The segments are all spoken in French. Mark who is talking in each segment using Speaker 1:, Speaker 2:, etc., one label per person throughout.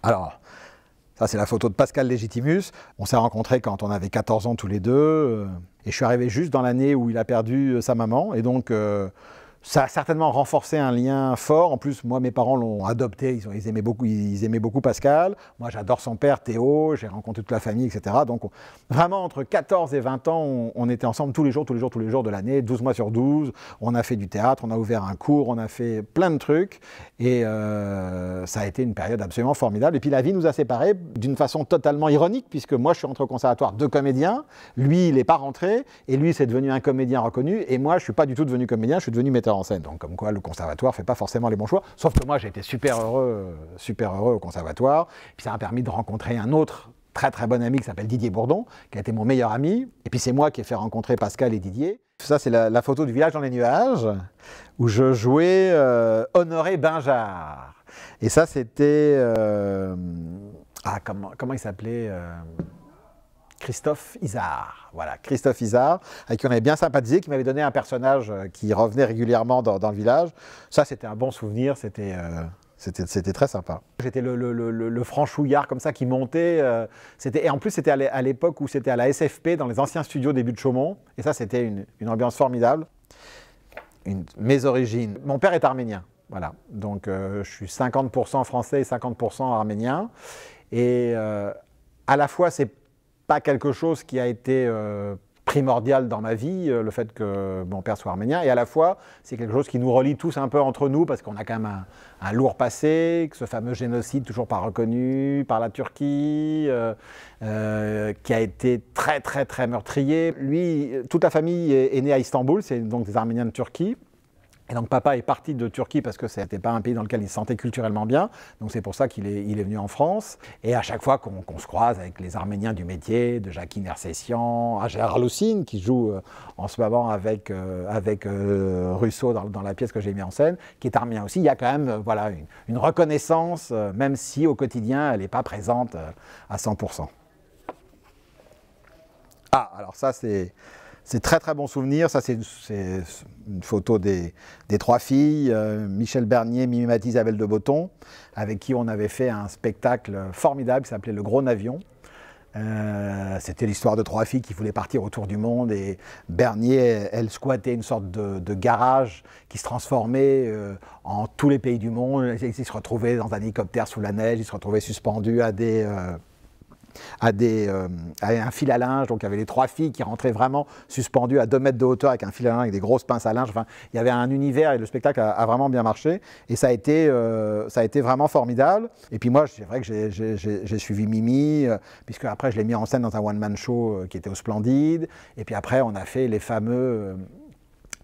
Speaker 1: Alors, ça c'est la photo de Pascal Légitimus. On s'est rencontrés quand on avait 14 ans tous les deux. Et je suis arrivé juste dans l'année où il a perdu sa maman. Et donc, ça a certainement renforcé un lien fort. En plus, moi, mes parents l'ont adopté. Ils aimaient beaucoup Pascal. Moi, j'adore son père, Théo. J'ai rencontré toute la famille, etc. Donc, vraiment, entre 14 et 20 ans, on était ensemble tous les jours de l'année, 12 mois sur 12. On a fait du théâtre, on a ouvert un cours, on a fait plein de trucs. Et ça a été une période absolument formidable. Et puis, la vie nous a séparés d'une façon totalement ironique, puisque moi, je suis rentré au conservatoire de comédien. Lui, il n'est pas rentré. Et lui, c'est devenu un comédien reconnu. Et moi, je ne suis pas du tout devenu comédien, je suis devenu metteur en scène. Donc comme quoi le conservatoire ne fait pas forcément les bons choix. Sauf que moi j'ai été super heureux au conservatoire. Puis ça m'a permis de rencontrer un autre très très bon ami qui s'appelle Didier Bourdon, qui a été mon meilleur ami. Et puis c'est moi qui ai fait rencontrer Pascal et Didier. Ça c'est la photo du village dans les nuages, où je jouais Honoré Binjard. Et ça c'était... comment il s'appelait Christophe Isard, voilà, Christophe Isard, avec qui on avait bien sympathisé, qui m'avait donné un personnage qui revenait régulièrement dans le village. Ça, c'était un bon souvenir, c'était très sympa. J'étais le franchouillard comme ça qui montait, et en plus c'était à l'époque où c'était à la SFP, dans les anciens studios des Buttes de Chaumont, et ça c'était une ambiance formidable. Mes origines, mon père est arménien, voilà, donc je suis 50% français et 50% arménien, et à la fois c'est pas quelque chose qui a été primordial dans ma vie, le fait que mon père soit arménien, et à la fois, c'est quelque chose qui nous relie tous un peu entre nous, parce qu'on a quand même un lourd passé, que ce fameux génocide toujours pas reconnu par la Turquie, qui a été très très très meurtrier. Lui, toute la famille est née à Istanbul, c'est donc des Arméniens de Turquie. Et donc papa est parti de Turquie parce que ce n'était pas un pays dans lequel il se sentait culturellement bien. Donc c'est pour ça qu'il est venu en France. Et à chaque fois qu'on se croise avec les Arméniens du métier, de Jackie Nersessian, à Gérard Loussine qui joue en ce moment avec Russo dans la pièce que j'ai mis en scène, qui est arménien aussi, il y a quand même voilà, une reconnaissance, même si au quotidien elle n'est pas présente à 100%. Ah, alors ça c'est très très bon souvenir, ça c'est une photo des trois filles, Michel Bernier, Mimi Mathy, Isabelle de Botton, avec qui on avait fait un spectacle formidable qui s'appelait Le Gros Navion. C'était l'histoire de trois filles qui voulaient partir autour du monde et Bernier, elle squattait une sorte de garage qui se transformait en tous les pays du monde. Ils se retrouvaient dans un hélicoptère sous la neige, ils se retrouvaient suspendus à un fil à linge, donc il y avait les trois filles qui rentraient vraiment suspendues à 2 mètres de hauteur avec un fil à linge, avec des grosses pinces à linge. Enfin, il y avait un univers et le spectacle a vraiment bien marché et ça a été vraiment formidable. Et puis moi, c'est vrai que j'ai suivi Mimi, puisque après je l'ai mis en scène dans un one-man show qui était au Splendide. Et puis après, on a fait les fameux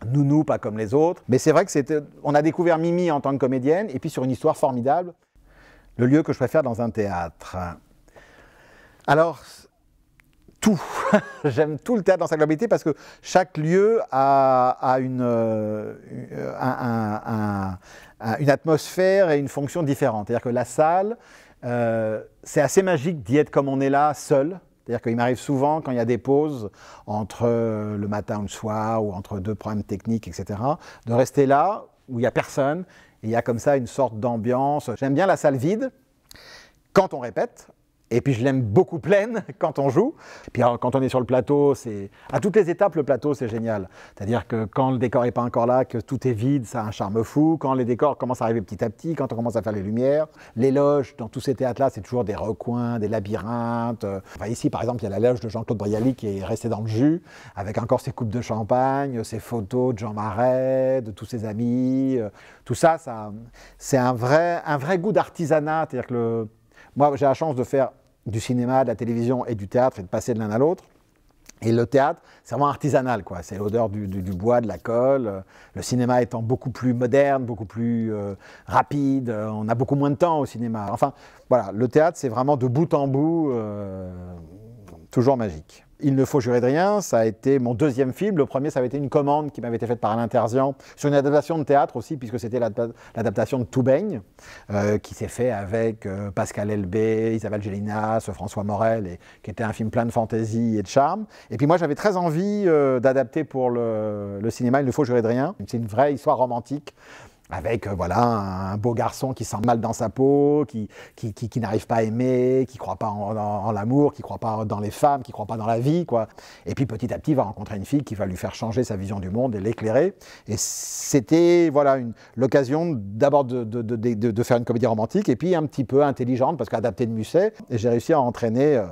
Speaker 1: Nounou, pas comme les autres. Mais c'est vrai que on a découvert Mimi en tant que comédienne et puis sur une histoire formidable. Le lieu que je préfère dans un théâtre. Alors, tout. J'aime tout le théâtre dans sa globalité parce que chaque lieu a une atmosphère et une fonction différente. C'est-à-dire que la salle, c'est assez magique d'y être comme on est là, seul. C'est-à-dire qu'il m'arrive souvent, quand il y a des pauses entre le matin ou le soir, ou entre 2 problèmes techniques, etc., de rester là, où il n'y a personne, et il y a comme ça une sorte d'ambiance. J'aime bien la salle vide, quand on répète, et puis je l'aime beaucoup pleine quand on joue. Et puis alors, quand on est sur le plateau, à toutes les étapes, le plateau, c'est génial. C'est-à-dire que quand le décor n'est pas encore là, que tout est vide, ça a un charme fou. Quand les décors commencent à arriver petit à petit, quand on commence à faire les lumières, les loges, dans tous ces théâtres-là, c'est toujours des recoins, des labyrinthes. Enfin, ici, par exemple, il y a la loge de Jean-Claude Brialy qui est restée dans le jus, avec encore ses coupes de champagne, ses photos de Jean Marais, de tous ses amis. Tout ça, c'est un vrai goût d'artisanat. C'est-à-dire que moi, j'ai la chance de faire du cinéma, de la télévision et du théâtre et de passer de l'un à l'autre. Et le théâtre, c'est vraiment artisanal, quoi. C'est l'odeur du bois, de la colle. Le cinéma étant beaucoup plus moderne, beaucoup plus rapide. On a beaucoup moins de temps au cinéma. Enfin, voilà, le théâtre, c'est vraiment de bout en bout toujours magique. Il ne faut jurer de rien, ça a été mon deuxième film. Le premier, ça avait été une commande qui m'avait été faite par Alain Terzian sur une adaptation de théâtre aussi, puisque c'était l'adaptation de Tout baigne, qui s'est fait avec Pascal Elbé, Isabelle Gélinas, François Morel, et qui était un film plein de fantaisie et de charme. Et puis moi, j'avais très envie d'adapter pour le cinéma Il ne faut jurer de rien. C'est une vraie histoire romantique, avec voilà, un beau garçon qui sent mal dans sa peau, qui n'arrive pas à aimer, qui ne croit pas en l'amour, qui ne croit pas dans les femmes, qui ne croit pas dans la vie, quoi. Et puis petit à petit, il va rencontrer une fille qui va lui faire changer sa vision du monde et l'éclairer. Et c'était voilà, l'occasion d'abord de faire une comédie romantique, et puis un petit peu intelligente, parce qu'adaptée de Musset. Et j'ai réussi à entraîner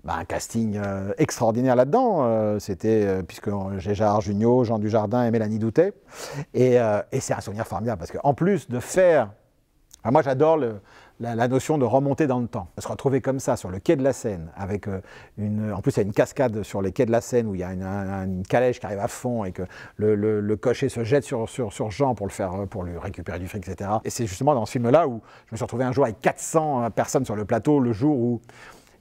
Speaker 1: un casting extraordinaire là-dedans. C'était, puisque j'ai Gérard Jugnot, Jean Dujardin et Mélanie Doutet. Et c'est un souvenir formidable, parce qu'en plus de faire... Enfin, moi, j'adore la notion de remonter dans le temps. Se retrouver comme ça, sur le quai de la Seine, avec en plus, il y a une cascade sur les quais de la Seine, où il y a une calèche qui arrive à fond, et que le cocher se jette sur Jean pour lui récupérer du fric, etc. Et c'est justement dans ce film-là où je me suis retrouvé un jour avec 400 personnes sur le plateau, le jour où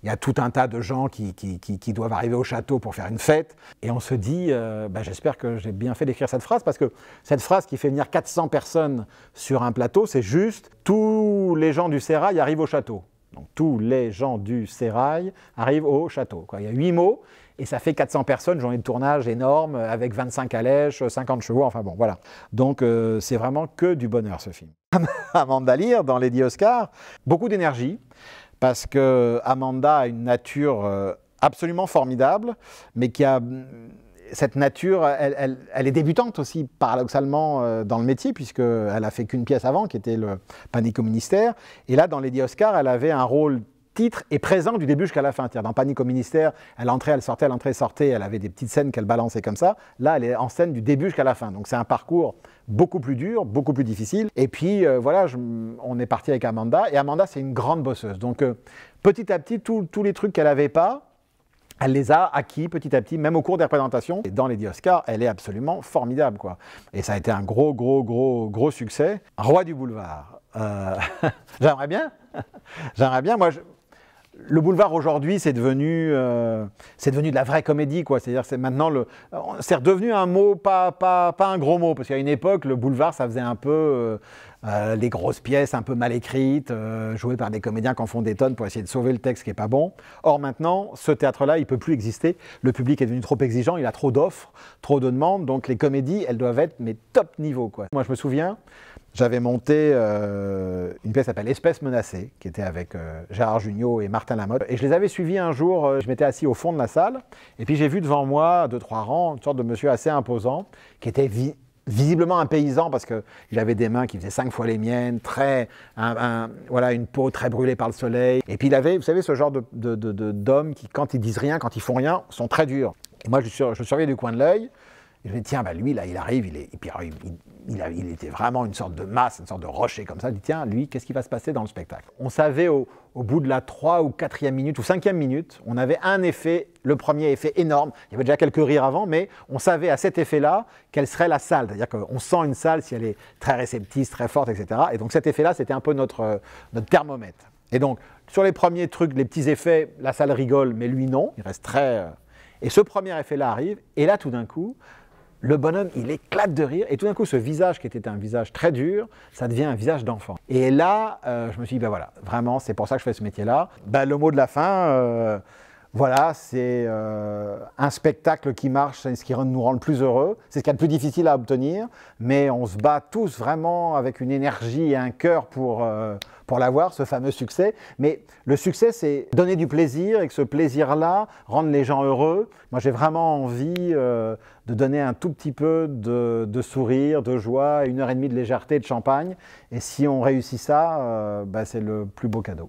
Speaker 1: il y a tout un tas de gens qui doivent arriver au château pour faire une fête. Et on se dit, j'espère que j'ai bien fait d'écrire cette phrase, parce que cette phrase qui fait venir 400 personnes sur un plateau, c'est juste « tous les gens du sérail arrivent au château ». Donc tous les gens du sérail arrivent au château, quoi. Il y a 8 mots, et ça fait 400 personnes, journée de tournage énorme, avec 25 calèches, 50 chevaux, enfin bon, voilà. Donc c'est vraiment que du bonheur, ce film. Amanda Lear, dans Lady Oscar, beaucoup d'énergie, parce que Amanda a une nature absolument formidable, mais qui a... Cette nature, elle est débutante aussi, paradoxalement, dans le métier, puisqu'elle a fait qu'une pièce avant, qui était le Panique au ministère. Et là, dans Lady Oscar, elle avait un rôle titre et présent du début jusqu'à la fin. Dans Panique au ministère, elle entrait, elle sortait, elle entrait, elle sortait, elle avait des petites scènes qu'elle balançait comme ça. Là, elle est en scène du début jusqu'à la fin. Donc c'est un parcours beaucoup plus dur, beaucoup plus difficile. Et puis voilà, on est parti avec Amanda. Et Amanda, c'est une grande bosseuse. Donc petit à petit, tous les trucs qu'elle n'avait pas, elle les a acquis petit à petit, même au cours des représentations. Et dans Lady Oscar, elle est absolument formidable, quoi. Et ça a été un gros succès. Roi du boulevard. J'aimerais bien. J'aimerais bien. Moi, le boulevard aujourd'hui, c'est devenu de la vraie comédie, quoi. C'est-à-dire, c'est maintenant c'est redevenu un mot, pas un gros mot, parce qu'à une époque, le boulevard, ça faisait un peu les grosses pièces un peu mal écrites, jouées par des comédiens qui en font des tonnes pour essayer de sauver le texte qui n'est pas bon. Or maintenant, ce théâtre-là, il ne peut plus exister. Le public est devenu trop exigeant, il a trop d'offres, trop de demandes, donc les comédies, elles doivent être mais top niveau, quoi. Moi, je me souviens, j'avais monté une pièce qui s'appelle Espèce menacée, qui était avec Gérard Jugnot et Martin Lamotte. Et je les avais suivis un jour, je m'étais assis au fond de la salle, et puis j'ai vu devant moi, 2-3 rangs, une sorte de monsieur assez imposant, qui était visiblement un paysan, parce qu'il avait des mains qui faisaient 5 fois les miennes, voilà, une peau très brûlée par le soleil. Et puis il avait, vous savez, ce genre d'hommes qui, quand ils disent rien, quand ils font rien, sont très durs. Et moi, je surveillais du coin de l'œil, et je me dis, tiens, lui, là, il arrive, il était vraiment une sorte de masse, une sorte de rocher comme ça. Je dis, tiens, lui, qu'est-ce qui va se passer dans le spectacle? On savait au bout de la 3e ou 4e minute ou 5e minute, on avait un effet, le premier effet énorme. Il y avait déjà quelques rires avant, mais on savait à cet effet-là quelle serait la salle. C'est-à-dire qu'on sent une salle si elle est très réceptive, très forte, etc. Et donc cet effet-là, c'était un peu notre thermomètre. Et donc, sur les premiers trucs, les petits effets, la salle rigole, mais lui, non. Il reste très... Et ce premier effet-là arrive, et là, tout d'un coup, le bonhomme, il éclate de rire, et tout d'un coup, ce visage qui était un visage très dur, ça devient un visage d'enfant. Et là, je me suis dit, ben voilà, vraiment, c'est pour ça que je fais ce métier-là. Ben, le mot de la fin, voilà, c'est un spectacle qui marche, c'est ce qui nous rend le plus heureux, c'est ce qui est le plus difficile à obtenir, mais on se bat tous vraiment avec une énergie et un cœur pour l'avoir, ce fameux succès. Mais le succès, c'est donner du plaisir, et que ce plaisir-là rende les gens heureux. Moi, j'ai vraiment envie de donner un tout petit peu de sourire, de joie, 1h30 de légèreté, de champagne. Et si on réussit ça, c'est le plus beau cadeau.